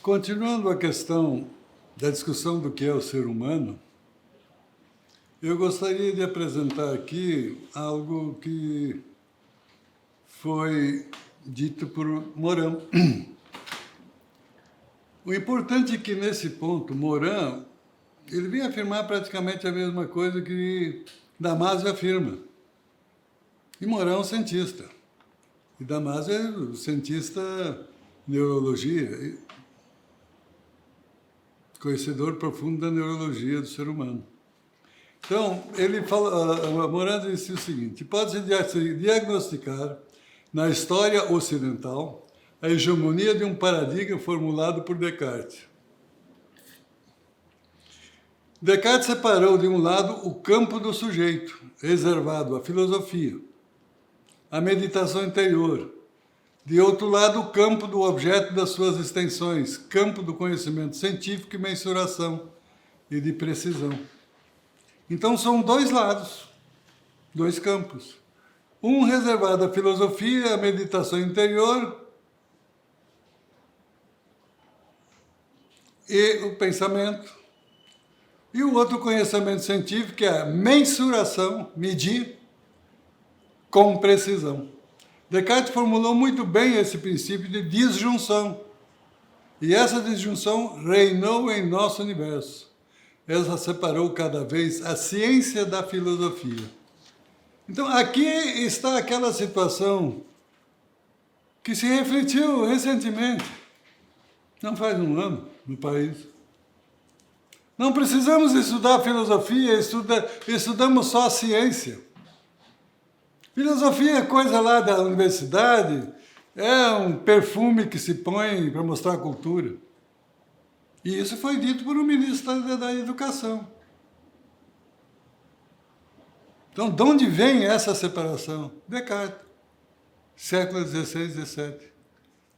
Continuando a questão da discussão do que é o ser humano, eu gostaria de apresentar aqui algo que foi dito por Morin. O importante é que, nesse ponto, Morin, ele vem afirmar praticamente a mesma coisa que Damasio afirma. E Morin é um cientista. E Damasio é um cientista neurologia, conhecedor profundo da neurologia do ser humano. Então, ele fala, Morin disse o seguinte: pode-se diagnosticar na história ocidental a hegemonia de um paradigma formulado por Descartes. Descartes separou de um lado o campo do sujeito, reservado à filosofia, à meditação interior. De outro lado, o campo do objeto das suas extensões, campo do conhecimento científico e mensuração e de precisão. Então, são dois lados, dois campos. Um reservado à filosofia, à meditação interior e o pensamento. E o outro conhecimento científico, que é a mensuração, medir com precisão. Descartes formulou muito bem esse princípio de disjunção. E essa disjunção reinou em nosso universo. Ela separou cada vez a ciência da filosofia. Então, aqui está aquela situação que se refletiu recentemente, não faz um ano, no país. Não precisamos estudar filosofia, estudamos só a ciência. Filosofia é coisa lá da universidade, é um perfume que se põe para mostrar a cultura. E isso foi dito por um ministro da Educação. Então, de onde vem essa separação? Descartes, século XVI, XVII,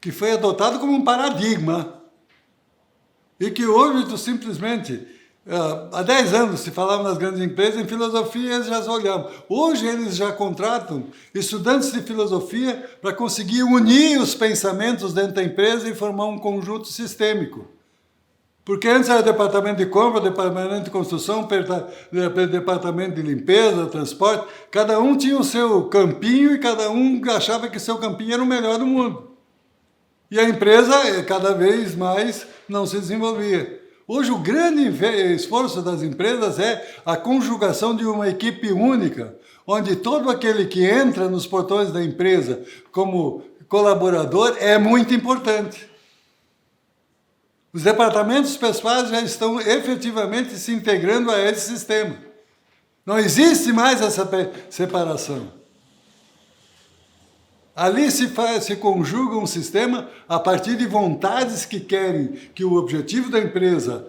que foi adotado como um paradigma e que hoje, simplesmente, há 10 anos se falava nas grandes empresas, em filosofia eles já olhavam. Hoje eles já contratam estudantes de filosofia para conseguir unir os pensamentos dentro da empresa e formar um conjunto sistêmico. Porque antes era departamento de compra, departamento de construção, departamento de limpeza, transporte. Cada um tinha o seu campinho e cada um achava que seu campinho era o melhor do mundo. E a empresa, cada vez mais, não se desenvolvia. Hoje, o grande esforço das empresas é a conjugação de uma equipe única, onde todo aquele que entra nos portões da empresa como colaborador é muito importante. Os departamentos pessoais já estão efetivamente se integrando a esse sistema. Não existe mais essa separação. Ali se conjuga um sistema a partir de vontades que querem que o objetivo da empresa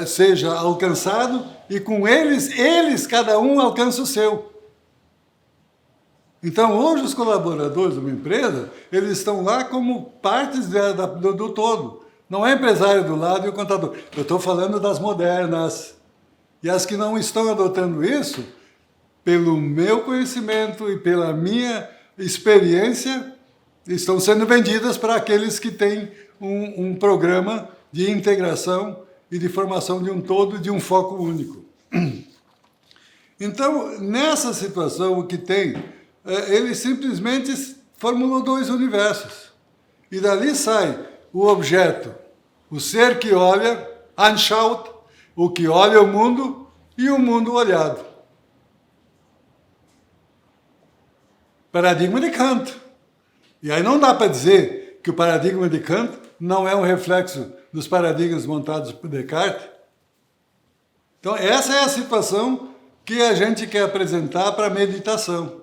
seja alcançado e com eles cada um alcança o seu. Então, hoje os colaboradores de uma empresa, eles estão lá como partes do todo. Não é empresário do lado e o contador. Eu estou falando das modernas. E as que não estão adotando isso, pelo meu conhecimento e pela minha experiência, estão sendo vendidas para aqueles que têm um programa de integração e de formação de um todo, de um foco único. Então, nessa situação, o que tem, ele simplesmente formulou dois universos. E dali sai o objeto, o ser que olha, anschaut, o que olha o mundo, e o mundo olhado. Paradigma de Kant. E aí não dá para dizer que o paradigma de Kant não é um reflexo dos paradigmas montados por Descartes. Então, essa é a situação que a gente quer apresentar para a meditação.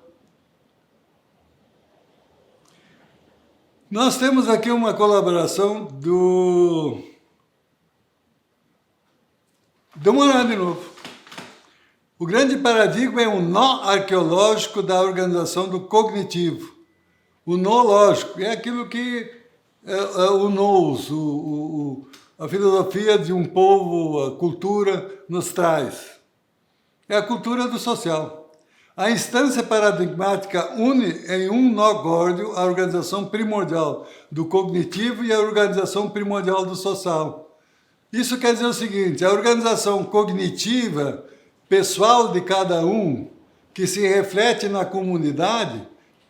Nós temos aqui uma colaboração do Morin de novo. O grande paradigma é um nó arqueológico da organização do cognitivo. O nó lógico é aquilo que o nous, a filosofia de um povo, a cultura nos traz. É a cultura do social. A instância paradigmática une em um nó górdio a organização primordial do cognitivo e a organização primordial do social. Isso quer dizer o seguinte, a organização cognitiva pessoal de cada um, que se reflete na comunidade,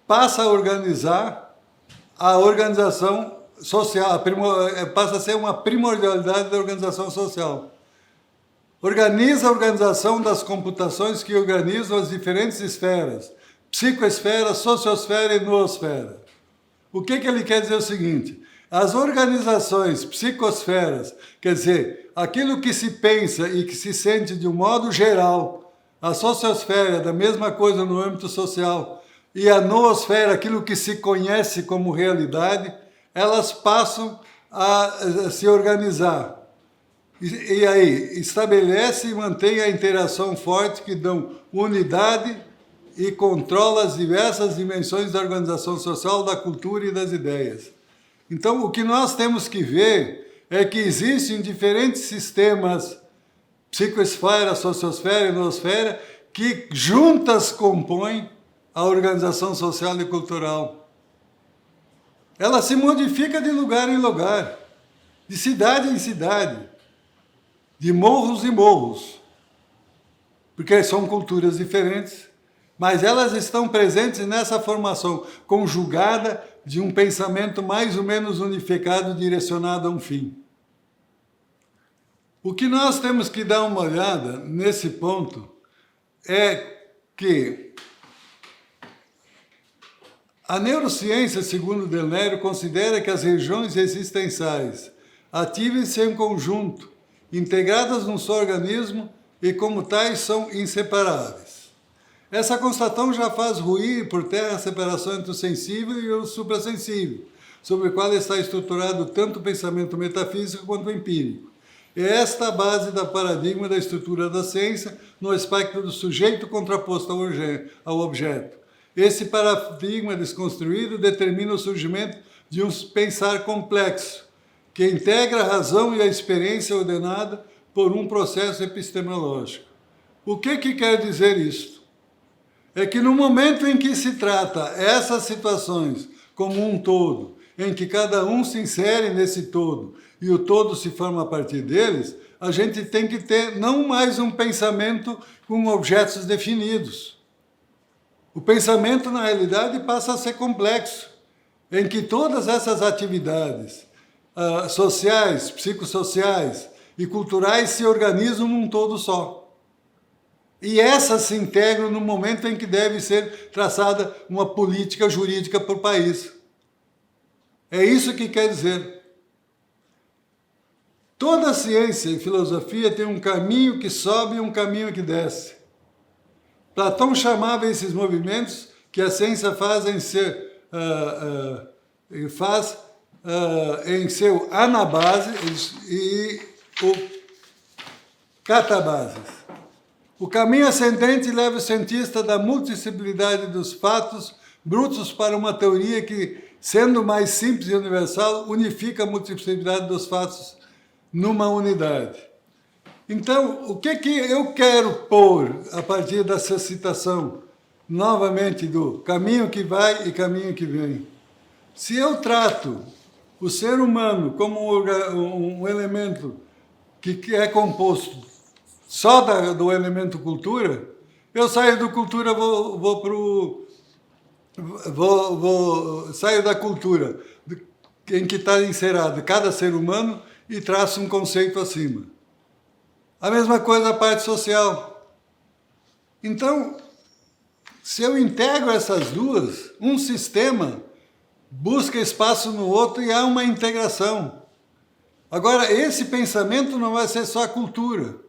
passa a organizar a organização social, passa a ser uma primordialidade da organização social. Organiza a organização das computações que organizam as diferentes esferas, psicoesfera, sociosfera e noosfera. O que ele quer dizer é o seguinte, as organizações psicosferas, quer dizer, aquilo que se pensa e que se sente de um modo geral, a sociosfera, da mesma coisa no âmbito social, e a noosfera, aquilo que se conhece como realidade, elas passam a se organizar. E aí, estabelece e mantém a interação forte que dão unidade e controla as diversas dimensões da organização social, da cultura e das ideias. Então, o que nós temos que ver é que existem diferentes sistemas, psicoesfera, sociosfera e noosfera, que juntas compõem a organização social e cultural. Ela se modifica de lugar em lugar, de cidade em cidade, de morros em morros, porque são culturas diferentes, mas elas estão presentes nessa formação conjugada de um pensamento mais ou menos unificado, direcionado a um fim. O que nós temos que dar uma olhada nesse ponto é que a neurociência, segundo Delério, considera que as regiões existenciais ativem-se em conjunto, integradas num só organismo e, como tais, são inseparáveis. Essa constatação já faz ruir por terra a separação entre o sensível e o suprassensível, sobre o qual está estruturado tanto o pensamento metafísico quanto o empírico. É esta a base da paradigma da estrutura da ciência no aspecto do sujeito contraposto ao objeto. Esse paradigma desconstruído determina o surgimento de um pensar complexo, que integra a razão e a experiência ordenada por um processo epistemológico. O que quer dizer isto? É que no momento em que se trata essas situações como um todo, em que cada um se insere nesse todo e o todo se forma a partir deles, a gente tem que ter não mais um pensamento com objetos definidos. O pensamento, na realidade, passa a ser complexo, em que todas essas atividades sociais, psicossociais e culturais se organizam num todo só. E essas se integram no momento em que deve ser traçada uma política jurídica para o país. É isso que quer dizer. Toda ciência e filosofia tem um caminho que sobe e um caminho que desce. Platão chamava esses movimentos que a ciência faz em seu anabase e o catabases. O caminho ascendente leva o cientista da multiplicidade dos fatos brutos para uma teoria que, sendo mais simples e universal, unifica a multiplicidade dos fatos numa unidade. Então, o que eu quero pôr a partir dessa citação, novamente, do caminho que vai e caminho que vem? Se eu trato o ser humano como um elemento que é composto só do elemento cultura, eu saio do cultura, saio da cultura em que está encerrado cada ser humano e traço um conceito acima. A mesma coisa a parte social. Então, se eu integro essas duas, um sistema busca espaço no outro e há uma integração. Agora, esse pensamento não vai ser só a cultura.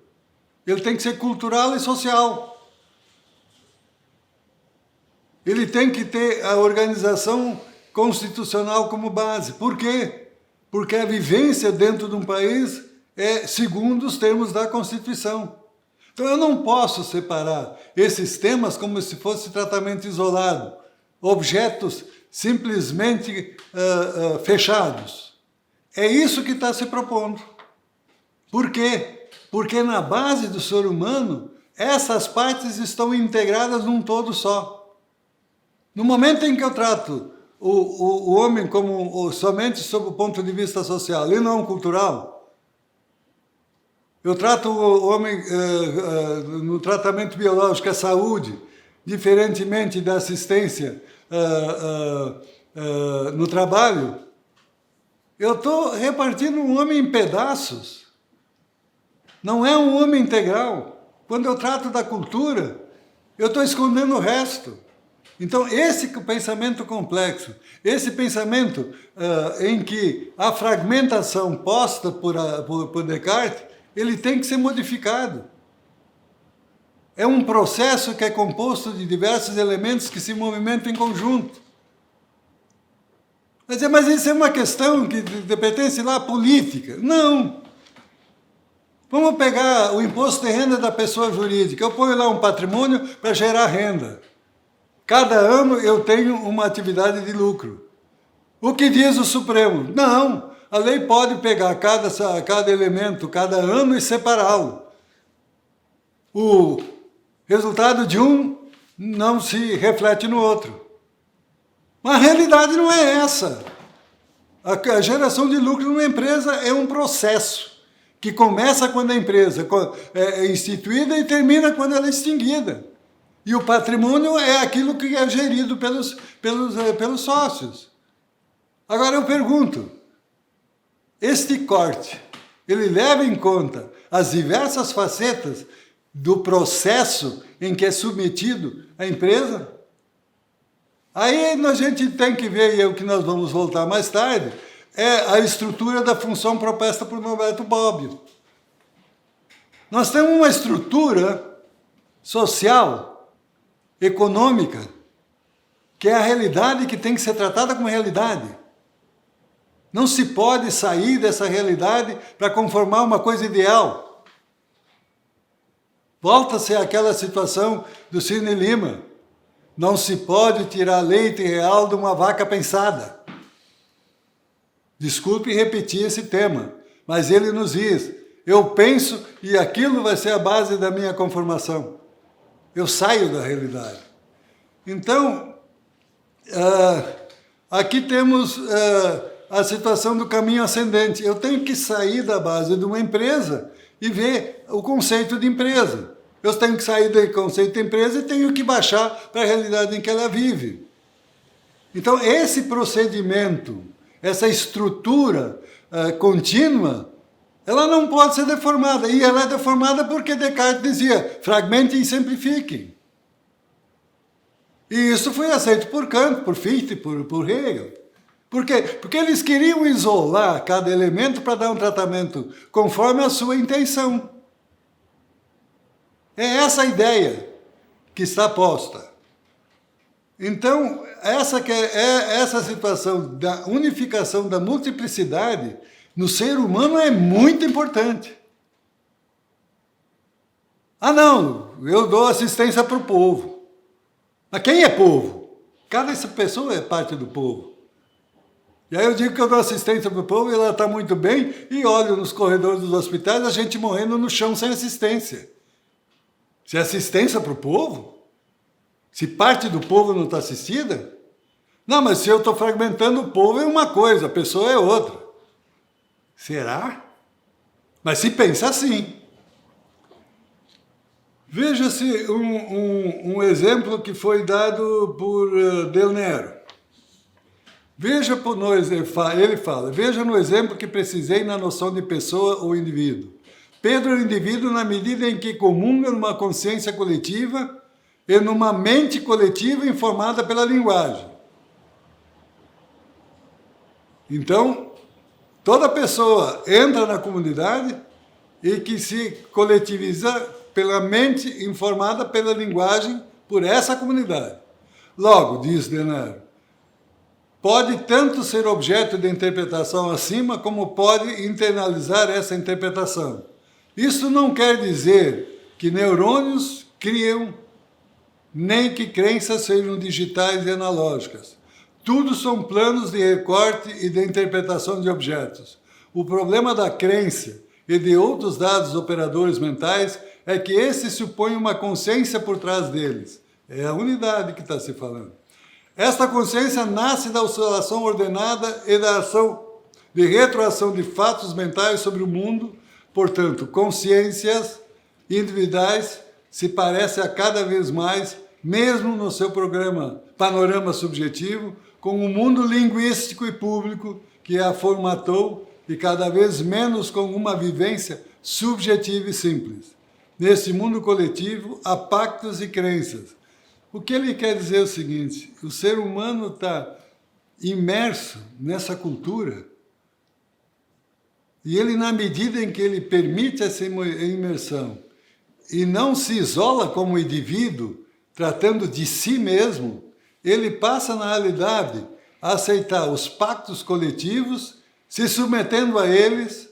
Ele tem que ser cultural e social. Ele tem que ter a organização constitucional como base. Por quê? Porque a vivência dentro de um país é segundo os termos da Constituição. Então eu não posso separar esses temas como se fosse tratamento isolado, objetos simplesmente fechados. É isso que está se propondo. Por quê? Porque na base do ser humano essas partes estão integradas num todo só. No momento em que eu trato o homem como somente sob o ponto de vista social e não cultural, eu trato o homem no tratamento biológico, a saúde, diferentemente da assistência no trabalho, eu estou repartindo um homem em pedaços. Não é um homem integral. Quando eu trato da cultura, eu estou escondendo o resto. Então, esse pensamento complexo, esse pensamento em que a fragmentação posta por Descartes, ele tem que ser modificado. É um processo que é composto de diversos elementos que se movimentam em conjunto. Mas isso é uma questão que pertence lá à política. Não! Vamos pegar o imposto de renda da pessoa jurídica. Eu ponho lá um patrimônio para gerar renda. Cada ano eu tenho uma atividade de lucro. O que diz o Supremo? Não, a lei pode pegar cada elemento, cada ano e separá-lo. O resultado de um não se reflete no outro. Mas a realidade não é essa. A geração de lucro numa empresa é um processo que começa quando a empresa é instituída e termina quando ela é extinguida. E o patrimônio é aquilo que é gerido pelos sócios. Agora eu pergunto, este corte, ele leva em conta as diversas facetas do processo em que é submetido a empresa? Aí a gente tem que ver, e é o que nós vamos voltar mais tarde, é a estrutura da função proposta por Norberto Bobbio. Nós temos uma estrutura social, econômica, que é a realidade que tem que ser tratada como realidade. Não se pode sair dessa realidade para conformar uma coisa ideal. Volta-se àquela situação do Cirne Lima. Não se pode tirar leite real de uma vaca pensada. Desculpe repetir esse tema, mas ele nos diz, eu penso e aquilo vai ser a base da minha conformação. Eu saio da realidade. Então, aqui temos a situação do caminho ascendente. Eu tenho que sair da base de uma empresa e ver o conceito de empresa. Eu tenho que sair do conceito de empresa e tenho que baixar para a realidade em que ela vive. Então, esse procedimento, essa estrutura contínua, ela não pode ser deformada. E ela é deformada porque Descartes dizia, fragmentem e simplifiquem. E isso foi aceito por Kant, por Fichte, por Hegel. Por quê? Porque eles queriam isolar cada elemento para dar um tratamento conforme a sua intenção. É essa a ideia que está posta. Então, essa situação da unificação, da multiplicidade, no ser humano é muito importante. Ah, não, eu dou assistência para o povo. Mas quem é povo? Cada pessoa é parte do povo. E aí eu digo que eu dou assistência para o povo e ela está muito bem, e olho nos corredores dos hospitais a gente morrendo no chão sem assistência. Se é assistência para o povo? Se parte do povo não está assistida? Não, mas se eu estou fragmentando o povo é uma coisa, a pessoa é outra. Será? Mas se pensa assim. Veja-se um exemplo que foi dado por Del Nero. Veja, ele fala, veja no exemplo que precisei na noção de pessoa ou indivíduo. Pedro é o indivíduo na medida em que comunga numa consciência coletiva e numa mente coletiva informada pela linguagem. Então, toda pessoa entra na comunidade e que se coletiviza pela mente informada pela linguagem por essa comunidade. Logo, diz Denaro, pode tanto ser objeto de interpretação acima, como pode internalizar essa interpretação. Isso não quer dizer que neurônios criam, nem que crenças sejam digitais e analógicas. Tudo são planos de recorte e de interpretação de objetos. O problema da crença e de outros dados operadores mentais é que esse supõe uma consciência por trás deles. É a unidade que está se falando. Esta consciência nasce da oscilação ordenada e da ação de retroação de fatos mentais sobre o mundo. Portanto, consciências individuais se parecem a cada vez mais, mesmo no seu panorama subjetivo, com o mundo linguístico e público que a formatou e cada vez menos com uma vivência subjetiva e simples. Nesse mundo coletivo, há pactos e crenças. O que ele quer dizer é o seguinte: o ser humano está imerso nessa cultura e ele, na medida em que ele permite essa imersão e não se isola como indivíduo, tratando de si mesmo, ele passa, na realidade, a aceitar os pactos coletivos, se submetendo a eles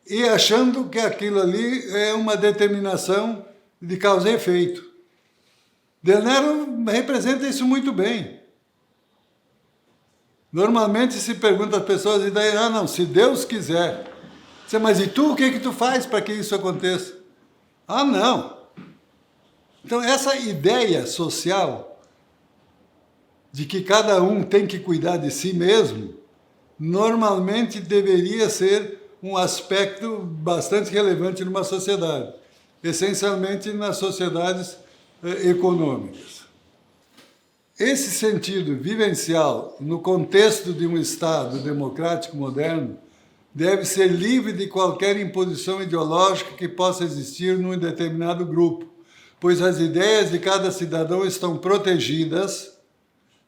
e achando que aquilo ali é uma determinação de causa e efeito. Del Nero representa isso muito bem. Normalmente se pergunta às pessoas, e daí, não, se Deus quiser. Mas e tu, o que tu faz para que isso aconteça? Não. Então essa ideia social de que cada um tem que cuidar de si mesmo, normalmente deveria ser um aspecto bastante relevante numa sociedade, essencialmente nas sociedades econômicas. Esse sentido vivencial, no contexto de um Estado democrático moderno, deve ser livre de qualquer imposição ideológica que possa existir num determinado grupo, pois as ideias de cada cidadão estão protegidas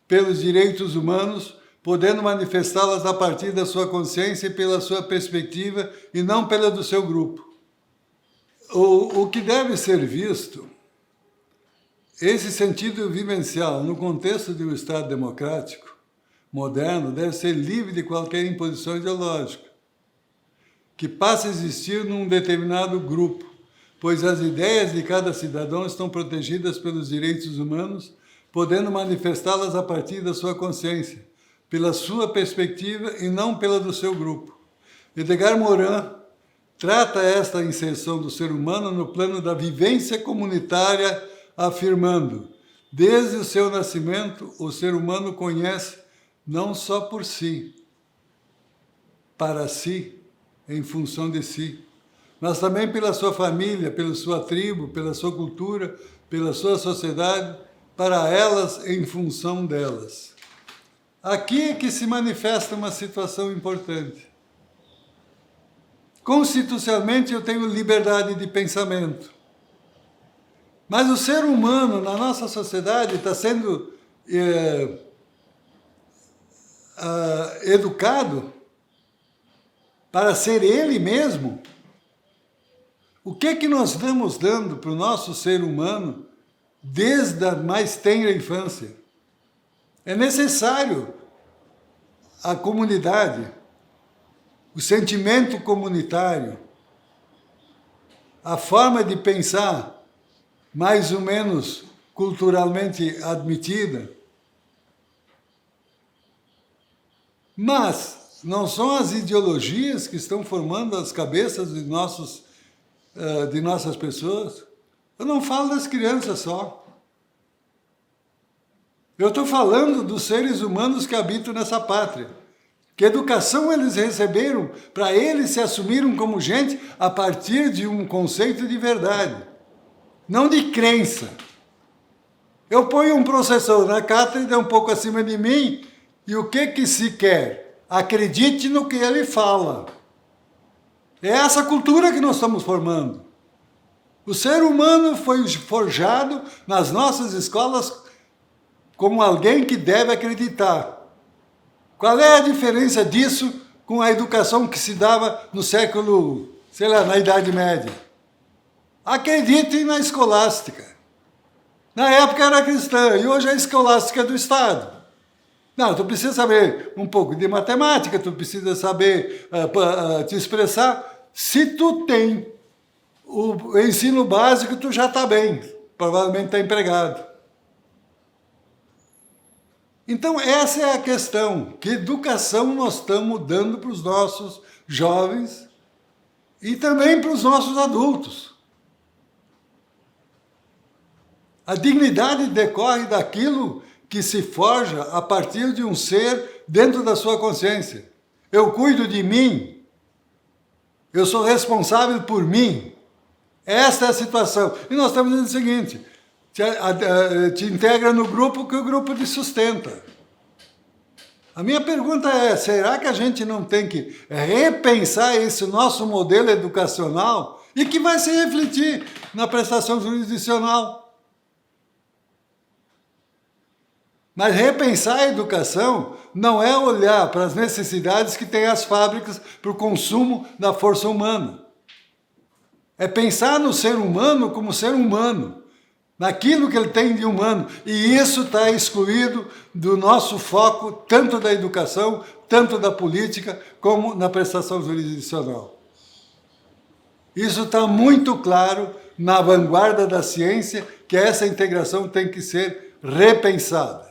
pelos direitos humanos, podendo manifestá-las a partir da sua consciência e pela sua perspectiva, e não pela do seu grupo. O que deve ser visto, esse sentido vivencial no contexto de um Estado democrático moderno, deve ser livre de qualquer imposição ideológica, que passe a existir num determinado grupo, pois as ideias de cada cidadão estão protegidas pelos direitos humanos, podendo manifestá-las a partir da sua consciência, pela sua perspectiva e não pela do seu grupo. Edgar Morin trata esta inserção do ser humano no plano da vivência comunitária, afirmando: desde o seu nascimento, o ser humano conhece não só por si, para si, em função de si, mas também pela sua família, pela sua tribo, pela sua cultura, pela sua sociedade, para elas em função delas. Aqui é que se manifesta uma situação importante. Constitucionalmente eu tenho liberdade de pensamento, mas o ser humano na nossa sociedade está sendo educado para ser ele mesmo. O que nós estamos dando para o nosso ser humano desde a mais tenra infância? É necessário a comunidade, o sentimento comunitário, a forma de pensar mais ou menos culturalmente admitida. Mas não são as ideologias que estão formando as cabeças de nossas pessoas. Eu não falo das crianças só. Eu estou falando dos seres humanos que habitam nessa pátria. Que educação eles receberam para eles se assumirem como gente a partir de um conceito de verdade, não de crença. Eu ponho um professor na cátedra um pouco acima de mim e o que se quer? Acredite no que ele fala. É essa cultura que nós estamos formando. O ser humano foi forjado nas nossas escolas como alguém que deve acreditar. Qual é a diferença disso com a educação que se dava no século, na Idade Média? Acreditem na escolástica. Na época era cristã e hoje é escolástica do Estado. Não, tu precisa saber um pouco de matemática, tu precisa saber te expressar. Se tu tem o ensino básico, tu já está bem, provavelmente está empregado. Então essa é a questão, que educação nós estamos dando para os nossos jovens e também para os nossos adultos. A dignidade decorre daquilo que se forja a partir de um ser dentro da sua consciência. Eu cuido de mim, eu sou responsável por mim. Esta é a situação. E nós estamos dizendo o seguinte, te integra no grupo que o grupo te sustenta. A minha pergunta é, será que a gente não tem que repensar esse nosso modelo educacional e que vai se refletir na prestação jurisdicional? Mas repensar a educação não é olhar para as necessidades que têm as fábricas para o consumo da força humana. É pensar no ser humano como ser humano, naquilo que ele tem de humano. E isso está excluído do nosso foco, tanto da educação, tanto da política, como na prestação jurisdicional. Isso está muito claro na vanguarda da ciência, que essa integração tem que ser repensada.